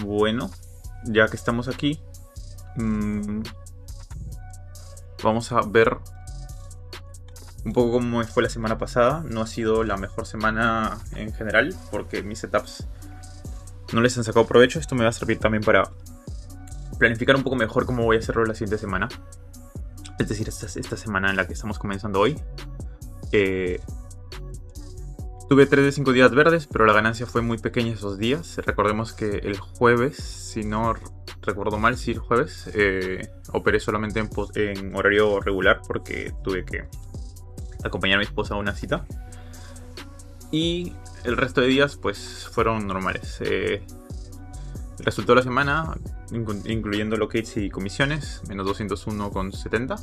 Bueno, ya que estamos aquí, mm, vamos a ver un poco cómo fue la semana pasada. No ha sido la mejor semana en general porque mis setups no les han sacado provecho. Esto me va a servir también para planificar un poco mejor cómo voy a hacerlo la siguiente semana. Es decir, esta semana en la que estamos comenzando hoy. Eh, Tuve 3 de 5 días verdes, pero la ganancia fue muy pequeña esos días. Recordemos que el jueves, si no recuerdo mal, sí, el jueves, operé solamente en horario regular porque tuve que acompañar a mi esposa a una cita. Y el resto de días, pues, fueron normales. El resultado de la semana, incluyendo locates y comisiones, menos 201,70.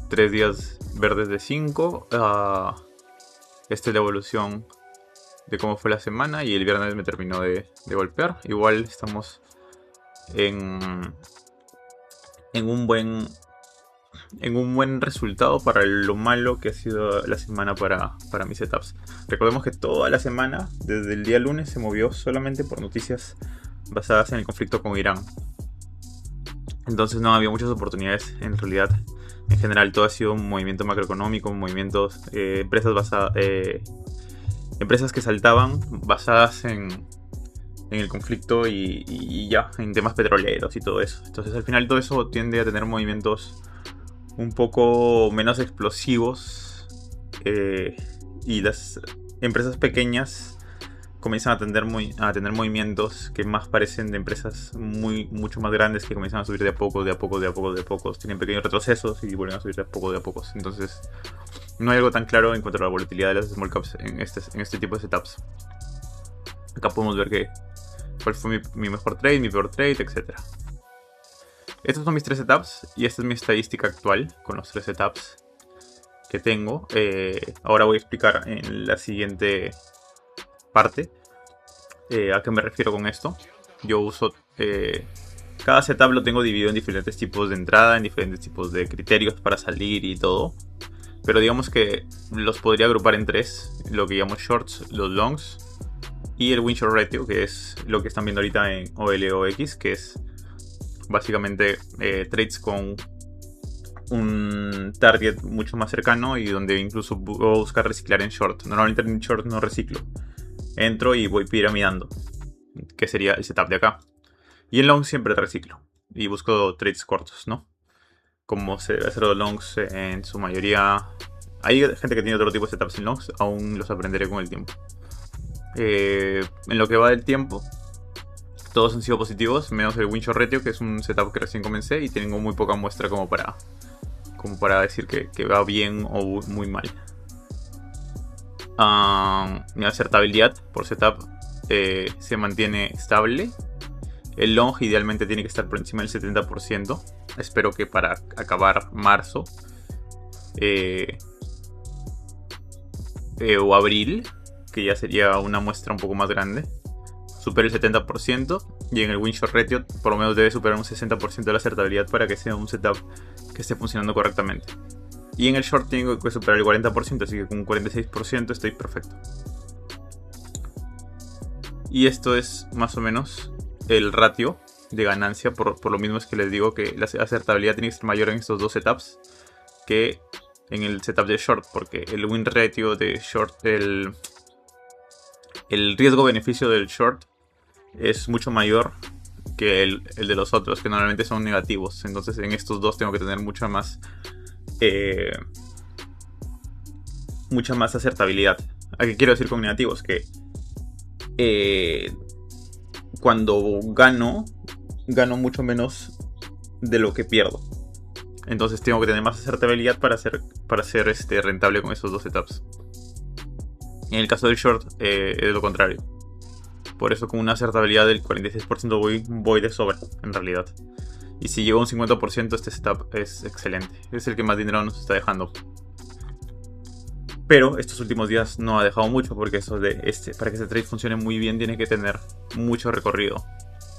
3 días verdes de 5. Esta es la evolución de cómo fue la semana y el viernes me terminó de golpear. Igual estamos en un buen resultado para lo malo que ha sido la semana para mis setups. Recordemos que toda la semana, desde el día lunes, se movió solamente por noticias basadas en el conflicto con Irán. Entonces no había muchas oportunidades en realidad. En general todo ha sido un movimiento macroeconómico, movimientos, empresas que saltaban basadas en el conflicto y ya, en temas petroleros y todo eso. Entonces al final todo eso tiende a tener movimientos un poco menos explosivos, y las empresas pequeñas comienzan a tener movimientos que más parecen de empresas mucho más grandes que comienzan a subir de a poco. Tienen pequeños retrocesos y vuelven a subir de a poco. Entonces no hay algo tan claro en cuanto a la volatilidad de las small caps en este tipo de setups. Acá podemos ver cuál fue mi mejor trade, mi peor trade, etc. Estos son mis 3 setups y esta es mi estadística actual con los 3 setups que tengo. Ahora voy a explicar en la siguiente parte a qué me refiero con esto. Yo uso cada setup lo tengo dividido en diferentes tipos de entrada, en diferentes tipos de criterios para salir y todo, pero digamos que los podría agrupar en 3: lo que llamo shorts, los longs y el win short ratio, que es lo que están viendo ahorita en OLOX, que es básicamente trades con un target mucho más cercano y donde incluso voy a buscar reciclar en short. Normalmente en short no reciclo, entro y voy piramidando, que sería el setup de acá. Y en long siempre reciclo y busco trades cortos, ¿no? Como se debe hacer los longs en su mayoría. Hay gente que tiene otro tipo de setups en longs, aún los aprenderé con el tiempo. En lo que va del tiempo, todos han sido positivos, menos el win short ratio, que es un setup que recién comencé y tengo muy poca muestra como para decir que va bien o muy mal. Mi acertabilidad por setup se mantiene estable. El long idealmente tiene que estar por encima del 70%. Espero que para acabar marzo o abril, que ya sería una muestra un poco más grande, supere el 70%. Y en el win short ratio por lo menos debe superar un 60% de la acertabilidad para que sea un setup que esté funcionando correctamente. Y en el short tengo que superar el 40%, así que con un 46% estoy perfecto. Y esto es más o menos el ratio de ganancia. Por lo mismo es que les digo que la acertabilidad tiene que ser mayor en estos dos setups que en el setup de short, porque el win ratio de short, el riesgo-beneficio del short es mucho mayor que el de los otros, que normalmente son negativos. Entonces en estos dos tengo que tener mucha más acertabilidad. ¿A qué quiero decir con negativos? Que cuando gano mucho menos de lo que pierdo. Entonces tengo que tener más acertabilidad para ser rentable con esos dos setups. En el caso del short es lo contrario. Por eso con una acertabilidad del 46% voy de sobra en realidad. Y si llego a un 50%, este setup es excelente. Es el que más dinero nos está dejando. Pero estos últimos días no ha dejado mucho, porque eso para que este trade funcione muy bien tiene que tener mucho recorrido.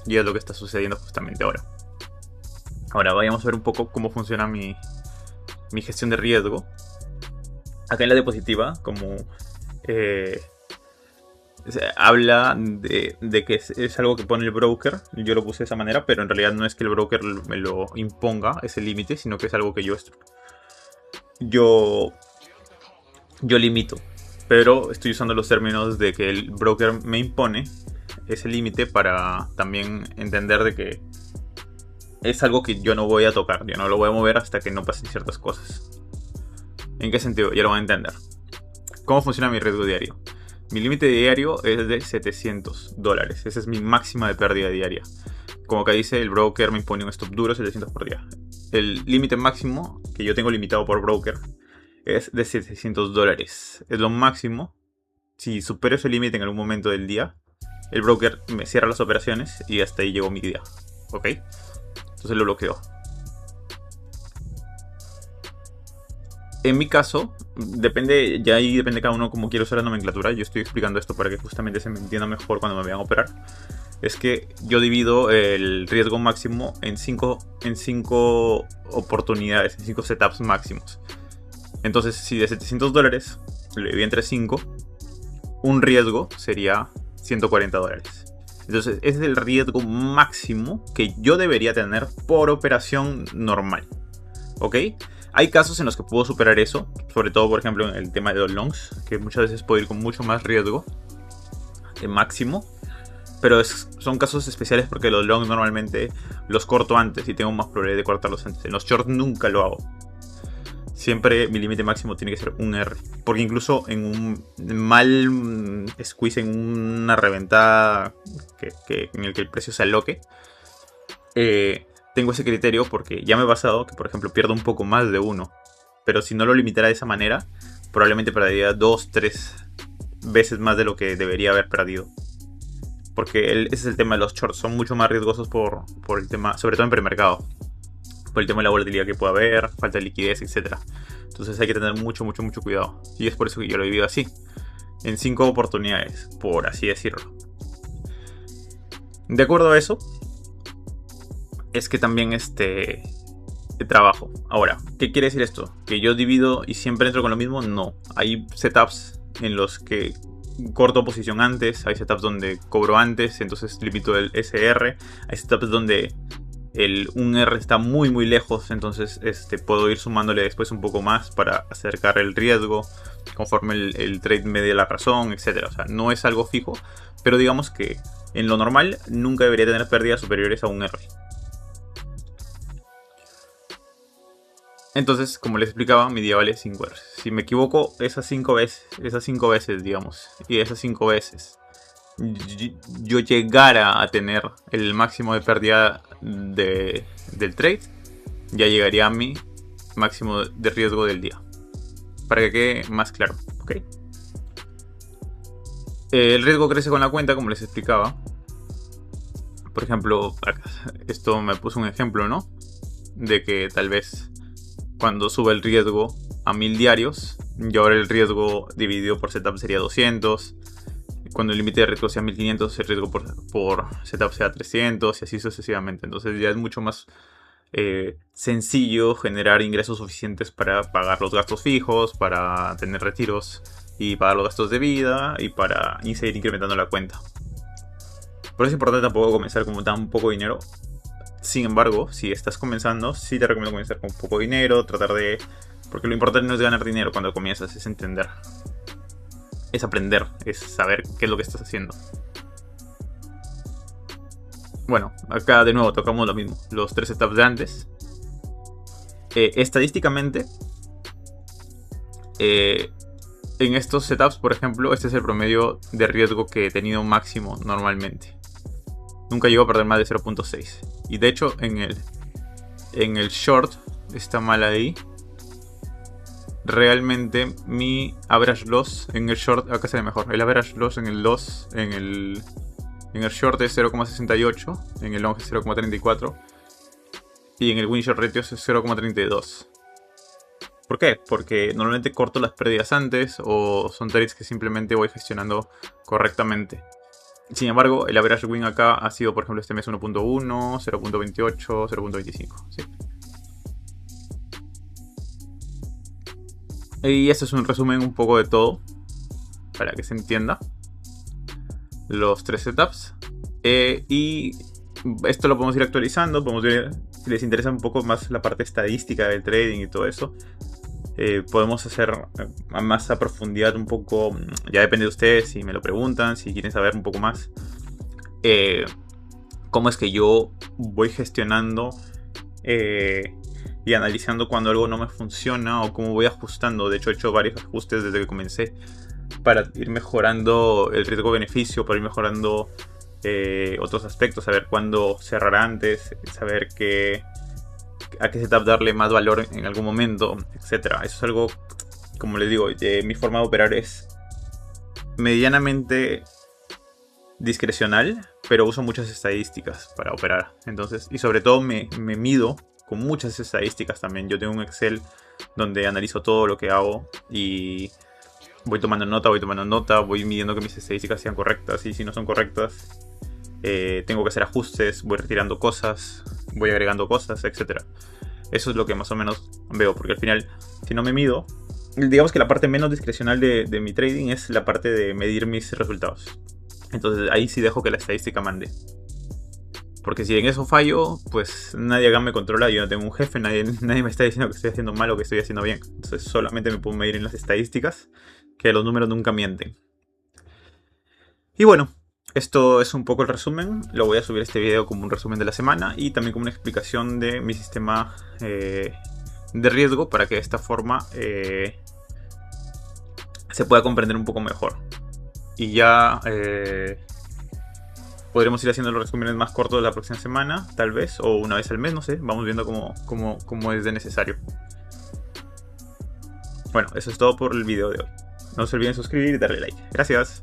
Y es lo que está sucediendo justamente ahora. Ahora vayamos a ver un poco cómo funciona mi gestión de riesgo. Acá en la diapositiva, como Habla de que es algo que pone el broker. Yo lo puse de esa manera, pero en realidad no es que el broker me lo imponga ese límite, sino que es algo que yo, yo limito. Pero estoy usando los términos de que el broker me impone ese límite para también entender de que es algo que yo no voy a tocar, yo no lo voy a mover hasta que no pasen ciertas cosas. ¿En qué sentido? Ya lo van a entender. ¿Cómo funciona mi riesgo diario? Mi límite diario es de $700. Esa es mi máxima de pérdida diaria. Como que dice, el broker me impone un stop duro 700 por día. El límite máximo que yo tengo limitado por broker es de $700. Es lo máximo. Si supero ese límite en algún momento del día, el broker me cierra las operaciones y hasta ahí llegó mi día. ¿Ok? Entonces lo bloqueo. En mi caso, depende cada uno cómo quiere usar la nomenclatura. Yo estoy explicando esto para que justamente se me entienda mejor cuando me vayan a operar. Es que yo divido el riesgo máximo en 5 oportunidades, en 5 setups máximos. Entonces, si de $700 lo divido entre 5, un riesgo sería $140. Entonces, ese es el riesgo máximo que yo debería tener por operación normal. ¿Ok? Hay casos en los que puedo superar eso, sobre todo, por ejemplo, en el tema de los longs, que muchas veces puedo ir con mucho más riesgo máximo. Pero son casos especiales porque los longs normalmente los corto antes y tengo más probabilidad de cortarlos antes. En los shorts nunca lo hago. Siempre mi límite máximo tiene que ser un R. Porque incluso en un mal squeeze, en una reventada en el que el precio se aloque, tengo ese criterio porque ya me ha pasado que, por ejemplo, pierdo un poco más de uno. Pero si no lo limitara de esa manera, probablemente perdería 2-3 veces más de lo que debería haber perdido. Porque ese es el tema de los shorts. Son mucho más riesgosos por el tema, sobre todo en premercado. Por el tema de la volatilidad que puede haber, falta de liquidez, etc. Entonces hay que tener mucho cuidado. Y es por eso que yo lo he vivido así. En 5 oportunidades, por así decirlo. De acuerdo a eso, es que también trabajo. Ahora, ¿qué quiere decir esto? ¿Que yo divido y siempre entro con lo mismo? No. Hay setups en los que corto posición antes, hay setups donde cobro antes, entonces limito el SR. Hay setups donde el 1R está muy lejos, entonces puedo ir sumándole después un poco más para acercar el riesgo conforme el trade me dé la razón, etc. O sea, no es algo fijo, pero digamos que en lo normal nunca debería tener pérdidas superiores a 1R. Entonces, como les explicaba, mi día vale 5 R. Si me equivoco esas 5 veces, digamos, y esas 5 veces yo llegara a tener el máximo de pérdida del trade, ya llegaría a mi máximo de riesgo del día. Para que quede más claro, ¿ok? El riesgo crece con la cuenta, como les explicaba. Por ejemplo, esto me puso un ejemplo, ¿no? De que tal vez cuando sube el riesgo a 1000 diarios, y ahora el riesgo dividido por setup sería 200. Cuando el límite de riesgo sea 1500, el riesgo por setup sea 300 y así sucesivamente. Entonces ya es mucho más sencillo generar ingresos suficientes para pagar los gastos fijos, para tener retiros y pagar los gastos de vida y para seguir incrementando la cuenta. Por eso es importante tampoco comenzar con tan poco dinero. Sin embargo, si estás comenzando, sí te recomiendo comenzar con poco dinero, tratar de... Porque lo importante no es ganar dinero cuando comienzas, es entender. Es aprender, es saber qué es lo que estás haciendo. Bueno, acá de nuevo tocamos lo mismo, los 3 setups de antes. Estadísticamente, en estos setups, por ejemplo, este es el promedio de riesgo que he tenido máximo normalmente. Nunca llego a perder más de 0.6. Y de hecho, en el short, está mal ahí. Realmente mi average loss en el short, acá se ve mejor. El average loss en el short es 0.68, en el long es 0.34 y en el win short ratio es 0.32. ¿Por qué? Porque normalmente corto las pérdidas antes o son trades que simplemente voy gestionando correctamente. Sin embargo, el average win acá ha sido, por ejemplo, este mes 1.1, 0.28, 0.25. ¿Sí? Y eso es un resumen un poco de todo, para que se entienda. los 3 setups. Y esto lo podemos ir actualizando, podemos ver si les interesa un poco más la parte estadística del trading y todo eso. Podemos hacer más a profundidad un poco, ya depende de ustedes si me lo preguntan, si quieren saber un poco más. Cómo es que yo voy gestionando y analizando cuando algo no me funciona o cómo voy ajustando. De hecho he hecho varios ajustes desde que comencé para ir mejorando el riesgo-beneficio, para ir mejorando otros aspectos, saber cuándo cerrar antes, saber a qué setup darle más valor en algún momento, etc. Eso es algo, como les digo, mi forma de operar es medianamente discrecional, pero uso muchas estadísticas para operar. Entonces, y sobre todo me mido con muchas estadísticas también. Yo tengo un Excel donde analizo todo lo que hago y voy tomando nota, voy midiendo que mis estadísticas sean correctas, y si no son correctas, tengo que hacer ajustes, voy retirando cosas, voy agregando cosas, etc. Eso es lo que más o menos veo, porque al final, si no me mido, digamos que la parte menos discrecional de mi trading es la parte de medir mis resultados. Entonces ahí sí dejo que la estadística mande. Porque si en eso fallo, pues nadie acá me controla, yo no tengo un jefe, nadie me está diciendo que estoy haciendo mal o que estoy haciendo bien. Entonces solamente me puedo medir en las estadísticas, que los números nunca mienten. Y bueno, esto es un poco el resumen. Lo voy a subir este video como un resumen de la semana y también como una explicación de mi sistema de riesgo, para que de esta forma se pueda comprender un poco mejor. Y ya podremos ir haciendo los resúmenes más cortos la próxima semana, tal vez, o una vez al mes, no sé. Vamos viendo cómo es de necesario. Bueno, eso es todo por el video de hoy. No se olviden suscribir y darle like. Gracias.